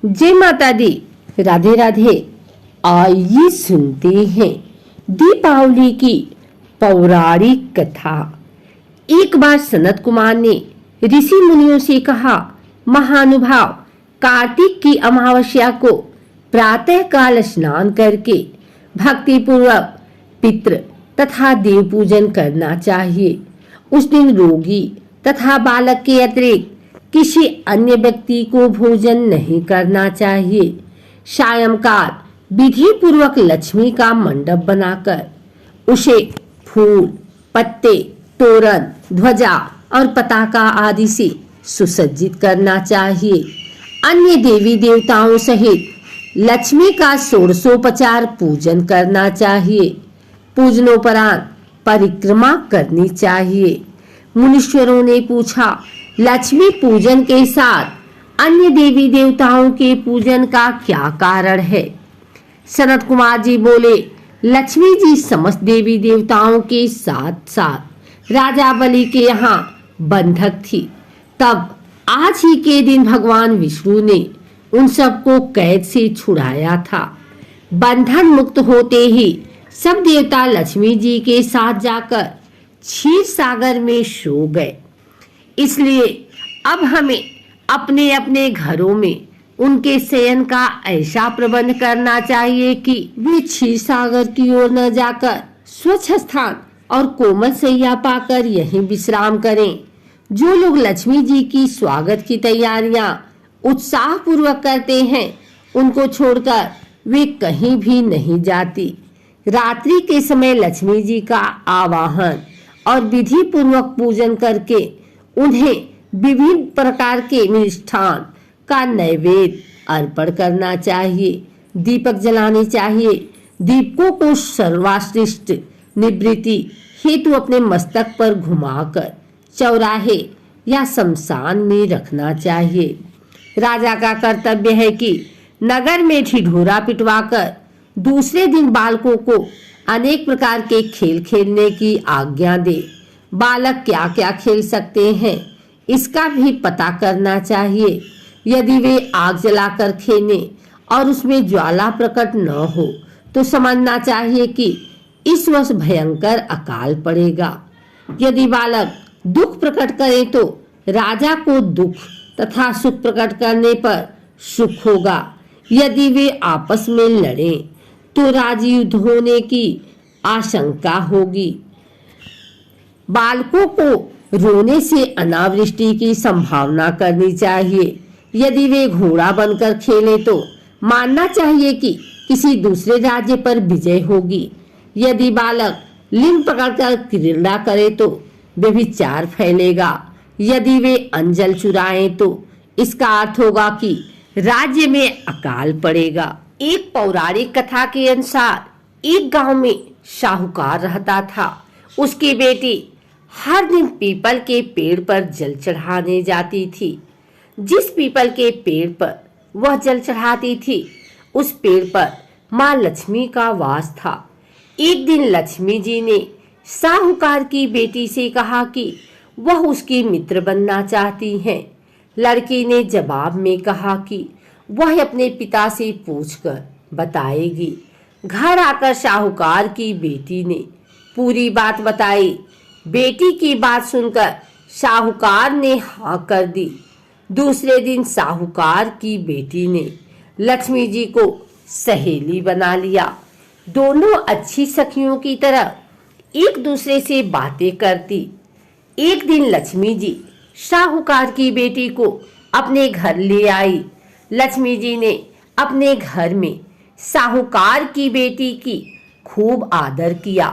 जय माता दी, राधे राधे। आइए सुनते हैं दीपावली की पौराणिक कथा। एक बार सनत कुमार ने ऋषि मुनियों से कहा, महानुभाव, कार्तिक की अमावस्या को प्रातः काल स्नान करके भक्ति पूर्वक पितृ तथा देव पूजन करना चाहिए। उस दिन रोगी तथा बालक के अतिरिक्त किसी अन्य व्यक्ति को भोजन नहीं करना चाहिए। सायंकाल विधि पूर्वक लक्ष्मी का मंडप बनाकर उसे फूल, पत्ते, तोरण, ध्वजा और पताका आदि से सुसज्जित करना चाहिए। अन्य देवी देवताओं सहित लक्ष्मी का षोडशोपचार पूजन करना चाहिए। पूजनोपरांत परिक्रमा करनी चाहिए। मुनीश्वरों ने पूछा, लक्ष्मी पूजन के साथ अन्य देवी देवताओं के पूजन का क्या कारण है? सनत कुमार जी बोले, लक्ष्मी जी समस्त देवी देवताओं के साथ साथ राजा बलि के यहाँ बंधक थी। तब आज ही के दिन भगवान विष्णु ने उन सबको कैद से छुड़ाया था। बंधन मुक्त होते ही सब देवता लक्ष्मी जी के साथ जाकर क्षीर सागर में सो गए। इसलिए अब हमें अपने अपने घरों में उनके शयन का ऐसा प्रबंध करना चाहिए कि वे क्षीर सागर की ओर न जाकर स्वच्छ स्थान और कोमल शैया पाकर यहीं विश्राम करें। जो लोग लक्ष्मी जी की स्वागत की तैयारियां उत्साह पूर्वक करते हैं, उनको छोड़कर वे कहीं भी नहीं जाती। रात्रि के समय लक्ष्मी जी का आवाहन और विधि पूर्वक पूजन करके उन्हें विभिन्न प्रकार के मिष्ठान का नैवेद्य अर्पण करना चाहिए। दीपक जलाने चाहिए। दीपकों को सर्वश्रेष्ठ निवृत्ति हेतु अपने मस्तक पर घुमाकर चौराहे या शमशान में रखना चाहिए। राजा का कर्तव्य है कि नगर में ढिढोरा पिटवाकर दूसरे दिन बालकों को अनेक प्रकार के खेल खेलने की आज्ञा दे। बालक क्या क्या खेल सकते हैं, इसका भी पता करना चाहिए। यदि वे आग जलाकर खेलें और उसमें ज्वाला प्रकट न हो तो समझना चाहिए कि इस वर्ष भयंकर अकाल पड़ेगा। यदि बालक दुख प्रकट करे तो राजा को दुख तथा सुख प्रकट करने पर सुख होगा। यदि वे आपस में लड़ें तो राजयुद्ध होने की आशंका होगी। बालकों को रोने से अनावृष्टि की संभावना करनी चाहिए। यदि वे घोड़ा बनकर खेले तो मानना चाहिए कि किसी दूसरे राज्य पर विजय होगी। यदि बालक लिंग पकड़कर क्रीड़ा करे तो व्यभिचार फैलेगा। यदि वे अंजल चुराएं तो इसका अर्थ होगा कि राज्य में अकाल पड़ेगा। एक पौराणिक कथा के अनुसार एक गांव में साहूकार रहता था। उसकी बेटी हर दिन पीपल के पेड़ पर जल चढ़ाने जाती थी। जिस पीपल के पेड़ पर वह जल चढ़ाती थी, उस पेड़ पर माँ लक्ष्मी का वास था। एक दिन लक्ष्मी जी ने साहूकार की बेटी से कहा कि वह उसकी मित्र बनना चाहती हैं। लड़की ने जवाब में कहा कि वह अपने पिता से पूछकर बताएगी। घर आकर साहूकार की बेटी ने पूरी बात बताई। बेटी की बात सुनकर साहूकार ने हाँ कर दी। दूसरे दिन साहूकार की बेटी ने लक्ष्मी जी को सहेली बना लिया। दोनों अच्छी सखियों की तरह एक दूसरे से बातें करती। एक दिन लक्ष्मी जी साहूकार की बेटी को अपने घर ले आई। लक्ष्मी जी ने अपने घर में साहूकार की बेटी की खूब आदर किया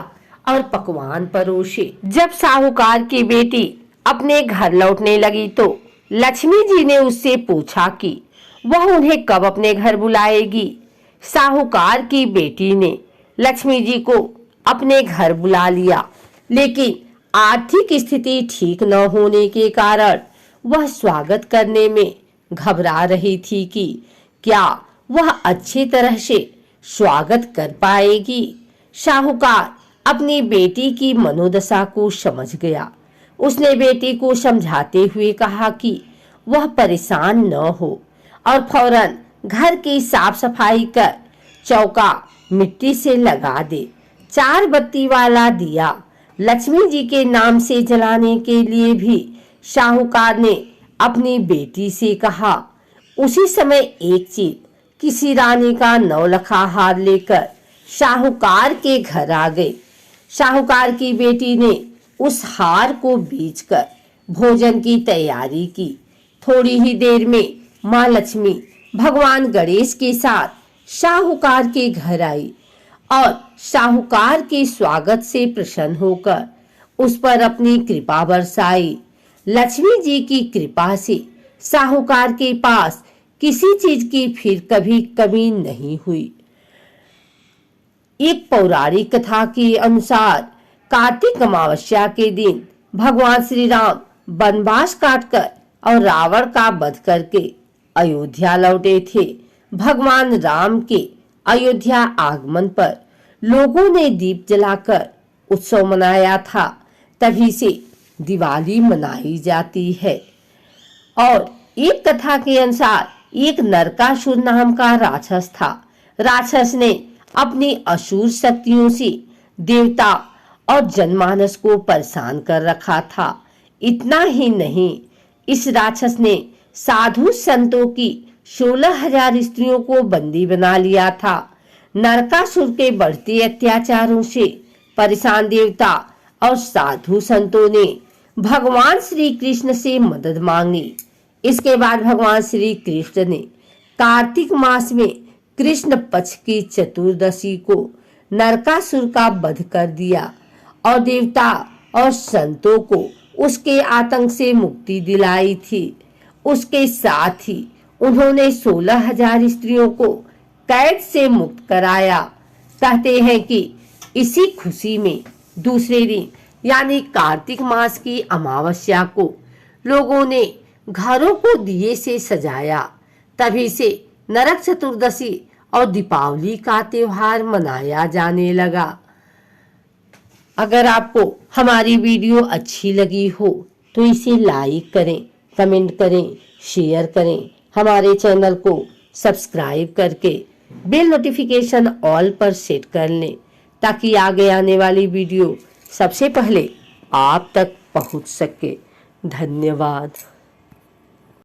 और पकवान परोसे। जब साहूकार की बेटी अपने घर लौटने लगी तो लक्ष्मी जी ने उससे पूछा कि वह उन्हें कब अपने घर बुलाएगी। साहूकार की बेटी ने लक्ष्मी जी को अपने घर बुला लिया, लेकिन आर्थिक स्थिति ठीक न होने के कारण वह स्वागत करने में घबरा रही थी कि क्या वह अच्छी तरह से स्वागत कर पाएगी। साहूकार अपनी बेटी की मनोदशा को समझ गया। उसने बेटी को समझाते हुए कहा कि वह परेशान न हो और फौरन घर की साफ सफाई कर चौका मिट्टी से लगा दे। 4 बत्ती वाला दिया लक्ष्मी जी के नाम से जलाने के लिए भी साहूकार ने अपनी बेटी से कहा। उसी समय एक चील किसी रानी का 9 लखा हार लेकर साहूकार के घर आ गई। साहूकार की बेटी ने उस हार को बेचकर भोजन की तैयारी की। थोड़ी ही देर में माँ लक्ष्मी भगवान गणेश के साथ साहूकार के घर आई और साहूकार के स्वागत से प्रसन्न होकर उस पर अपनी कृपा बरसाई। लक्ष्मी जी की कृपा से साहूकार के पास किसी चीज की फिर कभी कमी नहीं हुई। एक पौराणिक कथा के अनुसार कार्तिक अमावस्या के दिन भगवान श्री राम वनवास काटकर और रावण का वध करके अयोध्या लौटे थे। भगवान राम के अयोध्या आगमन पर लोगों ने दीप जलाकर उत्सव मनाया था। तभी से दिवाली मनाई जाती है। और एक कथा के अनुसार एक नरकासुर नाम का राक्षस था। राक्षस ने अपनी असुर शक्तियों से देवता और जनमानस को परेशान कर रखा था। इतना ही नहीं, इस राक्षस ने साधु संतों की 16,000 स्त्रियों को बंदी बना लिया था। नरकासुर के बढ़ते अत्याचारों से परेशान देवता और साधु संतों ने भगवान श्री कृष्ण से मदद मांगी। इसके बाद भगवान श्री कृष्ण ने कार्तिक मास में कृष्ण पक्ष की चतुर्दशी को नरकासुर का वध कर दिया और देवता और संतों को उसके आतंक से मुक्ति दिलाई थी। उसके साथ ही उन्होंने 16,000 स्त्रियों को कैद से मुक्त कराया। कहते हैं कि इसी खुशी में दूसरे दिन यानी कार्तिक मास की अमावस्या को लोगों ने घरों को दिए से सजाया। तभी से नरक चतुर्दशी और दीपावली का त्योहार मनाया जाने लगा। अगर आपको हमारी वीडियो अच्छी लगी हो तो इसे लाइक करें, कमेंट करें, शेयर करें। हमारे चैनल को सब्सक्राइब करके बेल नोटिफिकेशन ऑल पर सेट कर लें ताकि आगे आने वाली वीडियो सबसे पहले आप तक पहुंच सके। धन्यवाद।